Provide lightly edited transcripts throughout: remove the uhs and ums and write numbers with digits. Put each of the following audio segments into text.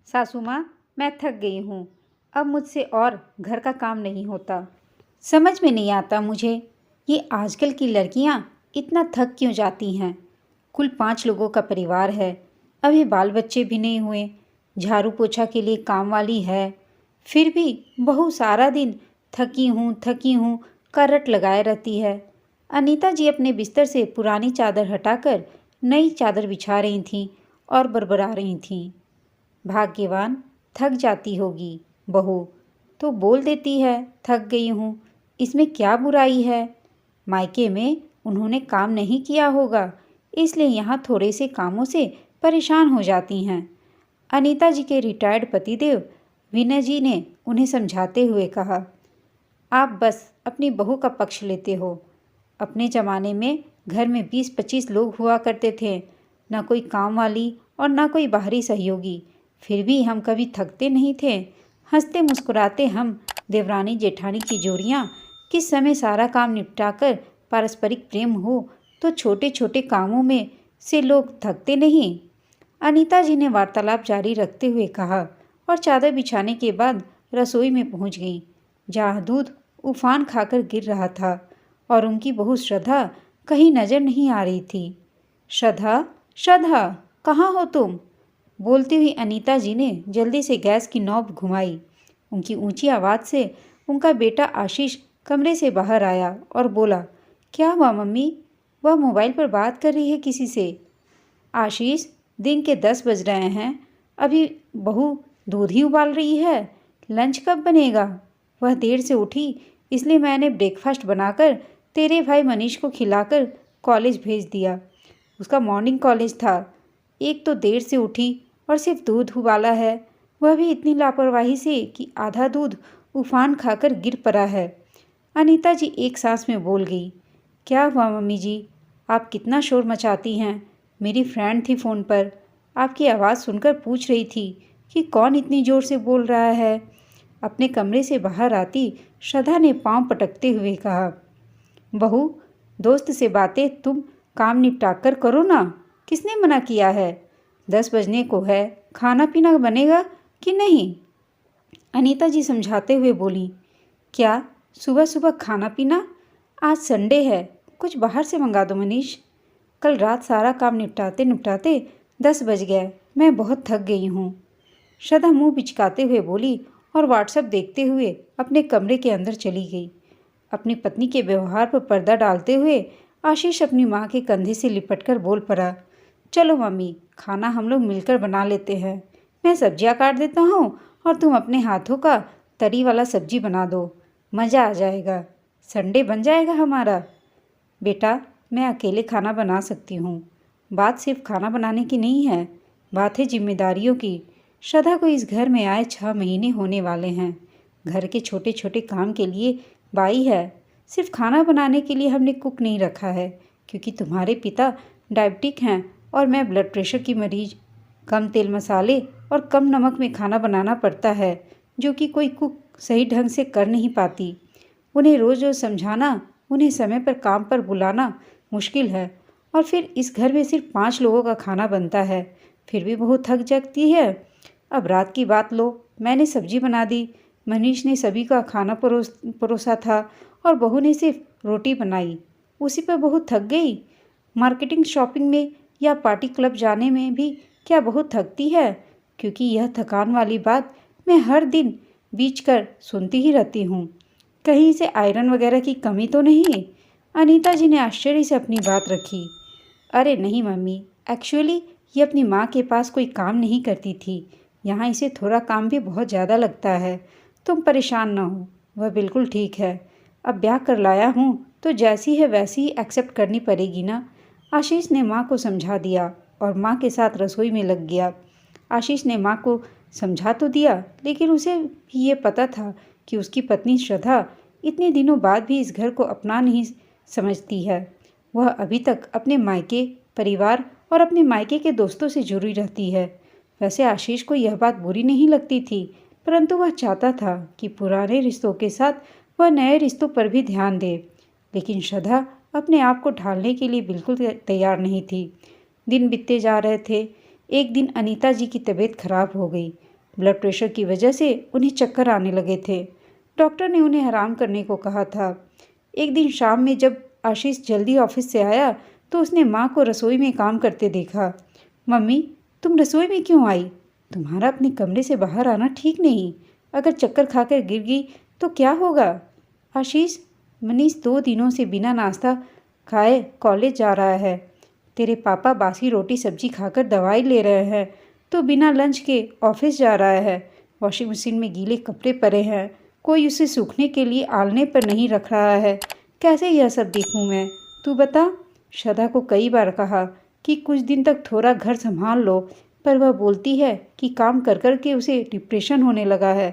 सासू माँ, मैं थक गई हूँ। अब मुझसे और घर का काम नहीं होता। समझ में नहीं आता मुझे, ये आजकल की लड़कियाँ इतना थक क्यों जाती हैं। कुल 5 लोगों का परिवार है, अभी बाल बच्चे भी नहीं हुए, झाड़ू पोछा के लिए काम वाली है, फिर भी बहू सारा दिन थकी हूँ का रट लगाए रहती है। अनीता जी अपने बिस्तर से पुरानी चादर हटाकर नई चादर बिछा रही थीं और बरबरा रही थीं। भाग्यवान, थक जाती होगी बहू तो बोल देती है थक गई हूँ, इसमें क्या बुराई है। मायके में उन्होंने काम नहीं किया होगा, इसलिए यहाँ थोड़े से कामों से परेशान हो जाती हैं। अनीता जी के रिटायर्ड पतिदेव विनय जी ने उन्हें समझाते हुए कहा, आप बस अपनी बहू का पक्ष लेते हो। अपने ज़माने में घर में 20-25 लोग हुआ करते थे, ना कोई काम वाली और ना कोई बाहरी सहयोगी, फिर भी हम कभी थकते नहीं थे। हंसते मुस्कुराते हम देवरानी जेठानी की जोड़ियाँ किस समय सारा काम निपटाकर पारस्परिक प्रेम हो तो छोटे छोटे कामों में से लोग थकते नहीं। अनीता जी ने वार्तालाप जारी रखते हुए कहा और चादर बिछाने के बाद रसोई में पहुंच गई, जहाँ दूध उफान खाकर गिर रहा था और उनकी बहू श्रद्धा कहीं नजर नहीं आ रही थी। श्रद्धा, श्रद्धा, कहाँ हो तुम? बोलती हुई अनीता जी ने जल्दी से गैस की नॉब घुमाई। उनकी ऊंची आवाज़ से उनका बेटा आशीष कमरे से बाहर आया और बोला, क्या हुआ मम्मी? वह मोबाइल पर बात कर रही है किसी से। आशीष, दिन के 10 बज रहे हैं, अभी बहू दूध ही उबाल रही है, लंच कब बनेगा? वह देर से उठी, इसलिए मैंने ब्रेकफास्ट बनाकर तेरे भाई मनीष को खिलाकर कॉलेज भेज दिया। उसका मॉर्निंग कॉलेज था। एक तो देर से उठी और सिर्फ दूध उबाला है, वह भी इतनी लापरवाही से कि आधा दूध उफान खाकर गिर पड़ा है। अनीता जी एक सांस में बोल गई, क्या हुआ मम्मी जी? आप कितना शोर मचाती हैं। मेरी फ्रेंड थी फ़ोन पर, आपकी आवाज़ सुनकर पूछ रही थी कि कौन इतनी ज़ोर से बोल रहा है। अपने कमरे से बाहर आती श्रद्धा ने पाँव पटकते हुए कहा, बहू, दोस्त से बातें तुम काम निपटा कर करो ना, किसने मना किया है? 10 बजने को है, खाना पीना बनेगा कि नहीं? अनीता जी समझाते हुए बोली, क्या सुबह सुबह खाना पीना? आज संडे है, कुछ बाहर से मंगा दो मनीष। कल रात सारा काम निपटाते निपटाते 10 बज गए, मैं बहुत थक गई हूँ। श्रद्धा मुंह बिचकाते हुए बोली और व्हाट्सएप देखते हुए अपने कमरे के अंदर चली गई। अपनी पत्नी के व्यवहार पर पर्दा डालते हुए आशीष अपनी माँ के कंधे से लिपटकर बोल पड़ा, चलो मम्मी, खाना हम लोग मिलकर बना लेते हैं। मैं सब्जियाँ काट देता हूँ और तुम अपने हाथों का तरी वाला सब्जी बना दो, मज़ा आ जाएगा, संडे बन जाएगा हमारा। बेटा, मैं अकेले खाना बना सकती हूँ। बात सिर्फ खाना बनाने की नहीं है, बात है जिम्मेदारियों की। श्रद्धा को इस घर में आए 6 महीने होने वाले हैं। घर के छोटे छोटे काम के लिए बाई है, सिर्फ खाना बनाने के लिए हमने कुक नहीं रखा है, क्योंकि तुम्हारे पिता डायबिटिक हैं और मैं ब्लड प्रेशर की मरीज। कम तेल मसाले और कम नमक में खाना बनाना पड़ता है, जो कि कोई कुक सही ढंग से कर नहीं पाती। उन्हें रोज़ रोज़ समझाना, उन्हें समय पर काम पर बुलाना मुश्किल है, और फिर इस घर में सिर्फ 5 लोगों का खाना बनता है, फिर भी बहुत थक जाती है। अब रात की बात लो, मैंने सब्जी बना दी, मनीष ने सभी का खाना परोसा था और बहू ने सिर्फ रोटी बनाई, उसी पर बहुत थक गई। मार्केटिंग, शॉपिंग में या पार्टी क्लब जाने में भी क्या बहुत थकती है? क्योंकि यह थकान वाली बात मैं हर दिन बीच कर सुनती ही रहती हूँ। कहीं से आयरन वगैरह की कमी तो नहीं? अनीता जी ने आश्चर्य से अपनी बात रखी। अरे नहीं मम्मी, एक्चुअली ये अपनी माँ के पास कोई काम नहीं करती थी, यहाँ इसे थोड़ा काम भी बहुत ज़्यादा लगता है। तुम परेशान ना हो, वह बिल्कुल ठीक है। अब ब्याह कर लाया हूँ तो जैसी है वैसी ही एक्सेप्ट करनी पड़ेगी ना। आशीष ने माँ को समझा दिया और माँ के साथ रसोई में लग गया। आशीष ने माँ को समझा तो दिया, लेकिन उसे भी ये पता था कि उसकी पत्नी श्रद्धा इतने दिनों बाद भी इस घर को अपना नहीं समझती है। वह अभी तक अपने मायके परिवार और अपने मायके के दोस्तों से जुड़ी रहती है। वैसे आशीष को यह बात बुरी नहीं लगती थी, परंतु वह चाहता था कि पुराने रिश्तों के साथ वह नए रिश्तों पर भी ध्यान दे। लेकिन श्रद्धा अपने आप को ढालने के लिए बिल्कुल तैयार नहीं थी। दिन बीतते जा रहे थे। एक दिन अनीता जी की तबीयत खराब हो गई। ब्लड प्रेशर की वजह से उन्हें चक्कर आने लगे थे। डॉक्टर ने उन्हें आराम करने को कहा था। एक दिन शाम में जब आशीष जल्दी ऑफिस से आया तो उसने माँ को रसोई में काम करते देखा। मम्मी, तुम रसोई में क्यों आई? तुम्हारा अपने कमरे से बाहर आना ठीक नहीं। अगर चक्कर खाकर गिर गई तो क्या होगा? आशीष, मनीष 2 दिनों से बिना नाश्ता खाए कॉलेज जा रहा है। तेरे पापा बासी रोटी सब्जी खाकर दवाई ले रहे हैं तो बिना लंच के ऑफिस जा रहा है। वॉशिंग मशीन में गीले कपड़े पड़े हैं, कोई उसे सूखने के लिए आलने पर नहीं रख रहा है। कैसे यह सब देखूं मैं? तू बता। श्रद्धा को कई बार कहा कि कुछ दिन तक थोड़ा घर संभाल लो, पर वह बोलती है कि काम कर कर के उसे डिप्रेशन होने लगा है।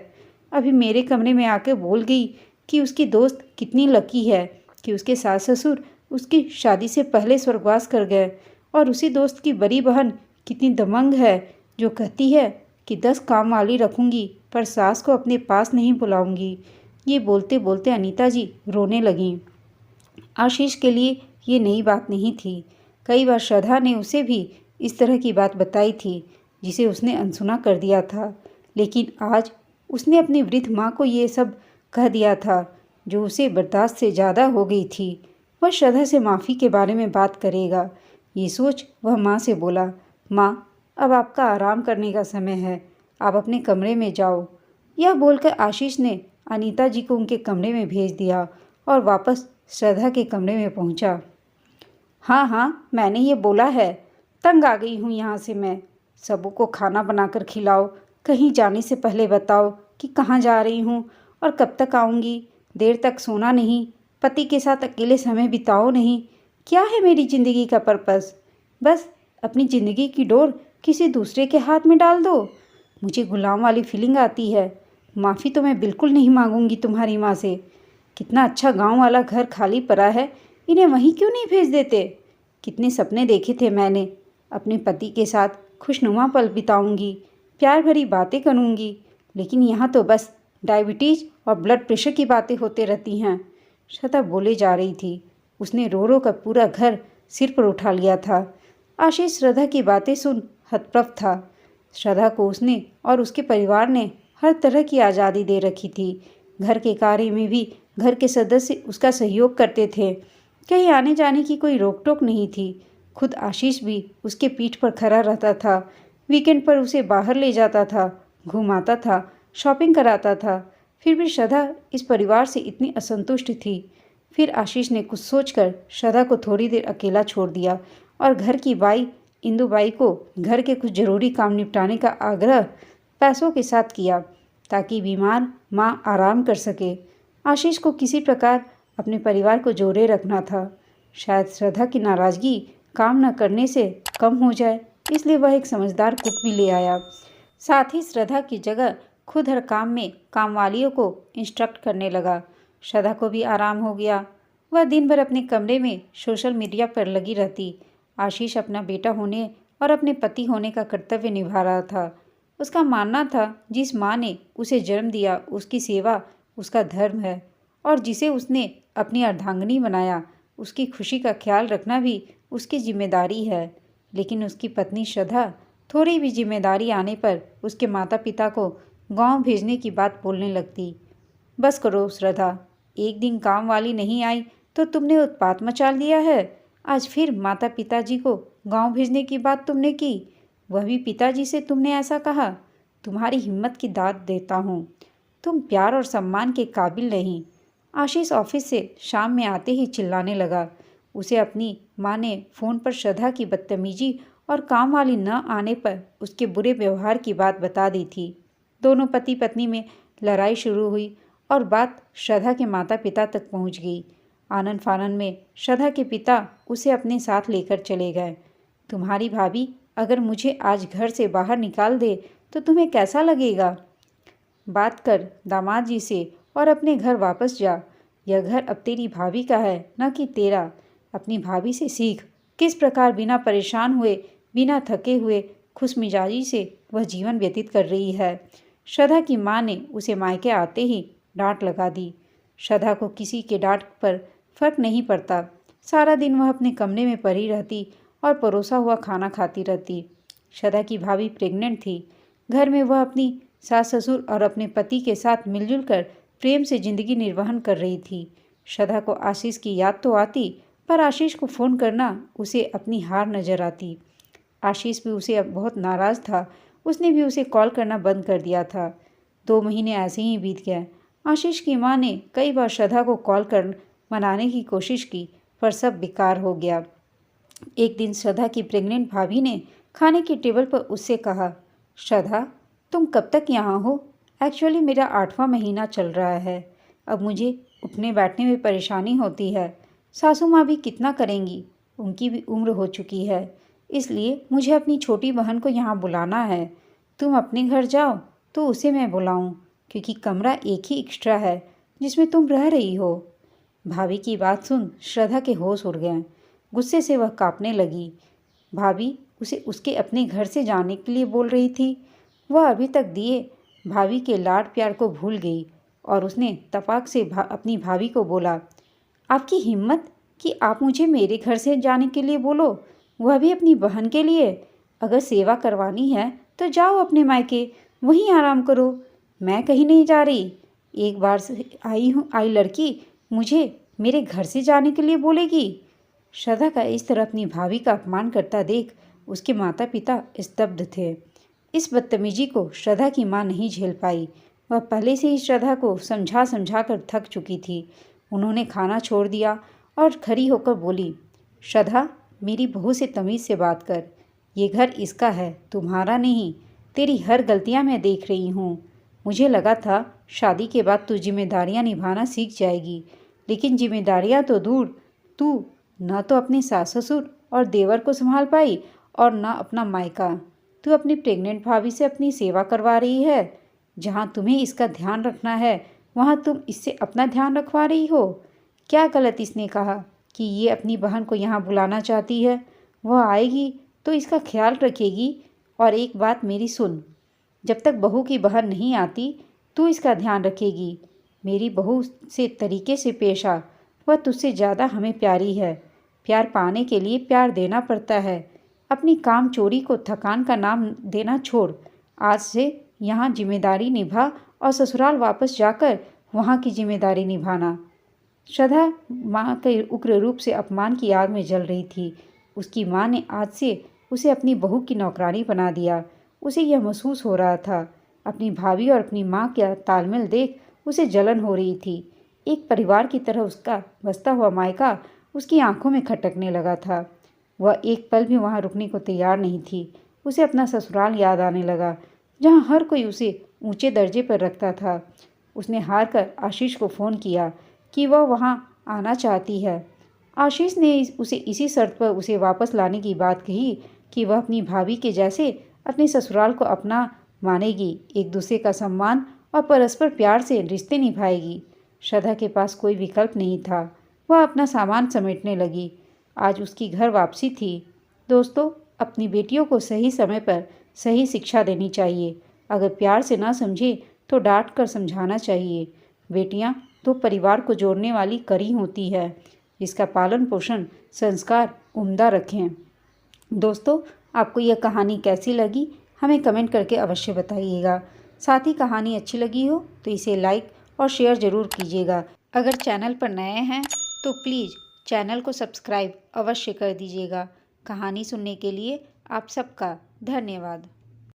अभी मेरे कमरे में आकर बोल गई कि उसकी दोस्त कितनी लकी है कि उसके सास ससुर उसकी शादी से पहले स्वर्गवास कर गए, और उसी दोस्त की बड़ी बहन कितनी दमंग है जो कहती है कि 10 काम वाली रखूंगी पर सास को अपने पास नहीं बुलाऊंगी। ये बोलते बोलते अनीता जी रोने लगीं। आशीष के लिए ये नई बात नहीं थी। कई बार श्रद्धा ने उसे भी इस तरह की बात बताई थी जिसे उसने अनसुना कर दिया था, लेकिन आज उसने अपनी वृद्ध माँ को ये सब कह दिया था जो उसे बर्दाश्त से ज़्यादा हो गई थी। वह श्रद्धा से माफ़ी के बारे में बात करेगा, ये सोच वह माँ से बोला, माँ, अब आपका आराम करने का समय है, आप अपने कमरे में जाओ। यह बोलकर आशीष ने अनीता जी को उनके कमरे में भेज दिया और वापस श्रद्धा के कमरे में पहुंचा। हाँ हाँ, मैंने ये बोला है, तंग आ गई हूँ यहाँ से मैं। सबों को खाना बनाकर खिलाओ, कहीं जाने से पहले बताओ कि कहाँ जा रही हूँ और कब तक आऊँगी। देर तक सोना नहीं, पति के साथ अकेले समय बिताओ नहीं। क्या है मेरी ज़िंदगी का पर्पस? बस अपनी ज़िंदगी की डोर किसी दूसरे के हाथ में डाल दो। मुझे गुलाम वाली फीलिंग आती है। माफ़ी तो मैं बिल्कुल नहीं मांगूंगी तुम्हारी माँ से। कितना अच्छा गांव वाला घर खाली पड़ा है, इन्हें वहीं क्यों नहीं भेज देते? कितने सपने देखे थे मैंने, अपने पति के साथ खुशनुमा पल बिताऊंगी, प्यार भरी बातें करूंगी, लेकिन यहाँ तो बस डायबिटीज़ और ब्लड प्रेशर की बातें होते रहती हैं। श्रद्धा बोले जा रही थी। उसने रो रो कर पूरा घर सिर पर उठा लिया था। आशीष श्रद्धा की बातें सुन हतप्रभ था। श्रद्धा को उसने और उसके परिवार ने हर तरह की आज़ादी दे रखी थी। घर के कार्य में भी घर के सदस्य उसका सहयोग करते थे। कहीं आने जाने की कोई रोक टोक नहीं थी। खुद आशीष भी उसके पीठ पर खड़ा रहता था। वीकेंड पर उसे बाहर ले जाता था, घुमाता था, शॉपिंग कराता था। फिर भी श्रद्धा इस परिवार से इतनी असंतुष्ट थी। फिर आशीष ने कुछ सोचकर श्रद्धा को थोड़ी देर अकेला छोड़ दिया और घर की बाई इंदुबाई को घर के कुछ ज़रूरी काम निपटाने का आग्रह पैसों के साथ किया ताकि बीमार माँ आराम कर सके। आशीष को किसी प्रकार अपने परिवार को जोड़े रखना था। शायद श्रद्धा की नाराज़गी काम न करने से कम हो जाए, इसलिए वह एक समझदार कुक भी ले आया। साथ ही श्रद्धा की जगह खुद हर काम में कामवालियों को इंस्ट्रक्ट करने लगा। श्रद्धा को भी आराम हो गया। वह दिन भर अपने कमरे में सोशल मीडिया पर लगी रहती। आशीष अपना बेटा होने और अपने पति होने का कर्तव्य निभा रहा था। उसका मानना था जिस माँ ने उसे जन्म दिया उसकी सेवा उसका धर्म है, और जिसे उसने अपनी अर्धांगिनी बनाया उसकी खुशी का ख्याल रखना भी उसकी जिम्मेदारी है। लेकिन उसकी पत्नी श्रद्धा थोड़ी भी जिम्मेदारी आने पर उसके माता पिता को गांव भेजने की बात बोलने लगती। बस करो श्रद्धा, एक दिन काम वाली नहीं आई तो तुमने उत्पात मचा दिया है। आज फिर माता पिताजी को गांव भेजने की बात तुमने की, वह भी पिताजी से तुमने ऐसा कहा। तुम्हारी हिम्मत की दाद देता हूँ, तुम प्यार और सम्मान के काबिल नहीं। आशीष ऑफिस से शाम में आते ही चिल्लाने लगा। उसे अपनी माँ ने फ़ोन पर श्रद्धा की बदतमीजी और काम वाली न आने पर उसके बुरे व्यवहार की बात बता दी थी। दोनों पति पत्नी में लड़ाई शुरू हुई और बात श्रद्धा के माता पिता तक पहुंच गई। आनन फानन में श्रद्धा के पिता उसे अपने साथ लेकर चले गए। तुम्हारी भाभी अगर मुझे आज घर से बाहर निकाल दे तो तुम्हें कैसा लगेगा? बात कर दामाद जी से और अपने घर वापस जा। यह घर अब तेरी भाभी का है, न कि तेरा। अपनी भाभी से सीख किस प्रकार बिना परेशान हुए, बिना थके हुए खुश मिजाजी से वह जीवन व्यतीत कर रही है। श्रद्धा की माँ ने उसे मायके आते ही डांट लगा दी। श्रद्धा को किसी के डांट पर फर्क नहीं पड़ता। सारा दिन वह अपने कमरे में पड़ी रहती और परोसा हुआ खाना खाती रहती। श्रद्धा की भाभी प्रेग्नेंट थी। घर में वह अपनी सास ससुर और अपने पति के साथ मिलजुल कर प्रेम से जिंदगी निर्वहन कर रही थी। श्रद्धा को आशीष की याद तो आती, पर आशीष को फ़ोन करना उसे अपनी हार नज़र आती। आशीष भी उसे अब बहुत नाराज़ था। उसने भी उसे कॉल करना बंद कर दिया था। 2 महीने ऐसे ही बीत गए। आशीष की माँ ने कई बार श्रद्धा को कॉल कर मनाने की कोशिश की, पर सब बेकार हो गया। एक दिन श्रद्धा की प्रेग्नेंट भाभी ने खाने की टेबल पर उससे कहा, श्रद्धा, तुम कब तक यहाँ हो? एक्चुअली मेरा 8वां महीना चल रहा है। अब मुझे उठने बैठने में परेशानी होती है। सासू माँ भी कितना करेंगी, उनकी भी उम्र हो चुकी है। इसलिए मुझे अपनी छोटी बहन को यहाँ बुलाना है। तुम अपने घर जाओ तो उसे मैं बुलाऊं, क्योंकि कमरा एक ही एक्स्ट्रा है जिसमें तुम रह रही हो। भाभी की बात सुन श्रद्धा के होश उड़ गए। गुस्से से वह कांपने लगी। भाभी उसे उसके अपने घर से जाने के लिए बोल रही थी। वह अभी तक दिए भाभी के लाड प्यार को भूल गई और उसने तपाक से अपनी भाभी को बोला, आपकी हिम्मत कि आप मुझे मेरे घर से जाने के लिए बोलो, वह भी अपनी बहन के लिए। अगर सेवा करवानी है तो जाओ अपने मायके, वहीं आराम करो। मैं कहीं नहीं जा रही। एक बार से आई लड़की मुझे मेरे घर से जाने के लिए बोलेगी। श्रद्धा का इस तरह अपनी भाभी का अपमान करता देख उसके माता पिता स्तब्ध थे। इस बदतमीजी को श्रद्धा की माँ नहीं झेल पाई। वह पहले से ही श्रद्धा को समझा समझा कर थक चुकी थी। उन्होंने खाना छोड़ दिया और खड़ी होकर बोली, श्रद्धा, मेरी बहू से तमीज़ से बात कर। ये घर इसका है, तुम्हारा नहीं। तेरी हर गलतियाँ मैं देख रही हूँ। मुझे लगा था शादी के बाद तू जिम्मेदारियाँ निभाना सीख जाएगी, लेकिन जिम्मेदारियाँ तो दूर, तू न तो अपने सास ससुर और देवर को संभाल पाई और न अपना मायका। तू अपनी प्रेग्नेंट भाभी से अपनी सेवा करवा रही है। जहाँ तुम्हें इसका ध्यान रखना है वहाँ तुम इससे अपना ध्यान रखवा रही हो। क्या गलत इसने कहा कि ये अपनी बहन को यहाँ बुलाना चाहती है? वह आएगी तो इसका ख्याल रखेगी। और एक बात मेरी सुन, जब तक बहू की बहन नहीं आती तू इसका ध्यान रखेगी। मेरी बहू से तरीके से पेश आ। वह तुझसे ज़्यादा हमें प्यारी है। प्यार पाने के लिए प्यार देना पड़ता है। अपनी काम चोरी को थकान का नाम देना छोड़। आज से यहाँ जिम्मेदारी निभा और ससुराल वापस जाकर वहाँ की जिम्मेदारी निभाना। श्रद्धा माँ के उग्र रूप से अपमान की आग में जल रही थी। उसकी माँ ने आज से उसे अपनी बहू की नौकरानी बना दिया। उसे यह महसूस हो रहा था। अपनी भाभी और अपनी माँ का तालमेल देख उसे जलन हो रही थी। एक परिवार की तरह उसका बसता हुआ मायका उसकी आंखों में खटकने लगा था। वह एक पल भी वहाँ रुकने को तैयार नहीं थी। उसे अपना ससुराल याद आने लगा, जहाँ हर कोई उसे ऊंचे दर्जे पर रखता था। उसने हार कर आशीष को फ़ोन किया कि वह वहाँ आना चाहती है। आशीष ने उसे इसी शर्त पर उसे वापस लाने की बात कही कि वह अपनी भाभी के जैसे अपने ससुराल को अपना मानेगी, एक दूसरे का सम्मान और परस्पर प्यार से रिश्ते निभाएगी। श्रद्धा के पास कोई विकल्प नहीं था। वह अपना सामान समेटने लगी। आज उसकी घर वापसी थी। दोस्तों, अपनी बेटियों को सही समय पर सही शिक्षा देनी चाहिए। अगर प्यार से ना समझे तो डांट कर समझाना चाहिए। बेटियां तो परिवार को जोड़ने वाली कड़ी होती है, जिसका पालन पोषण संस्कार उम्दा रखें। दोस्तों, आपको यह कहानी कैसी लगी हमें कमेंट करके अवश्य बताइएगा। साथ ही कहानी अच्छी लगी हो तो इसे लाइक और शेयर ज़रूर कीजिएगा। अगर चैनल पर नए हैं तो प्लीज़ चैनल को सब्सक्राइब अवश्य कर दीजिएगा। कहानी सुनने के लिए आप सबका धन्यवाद।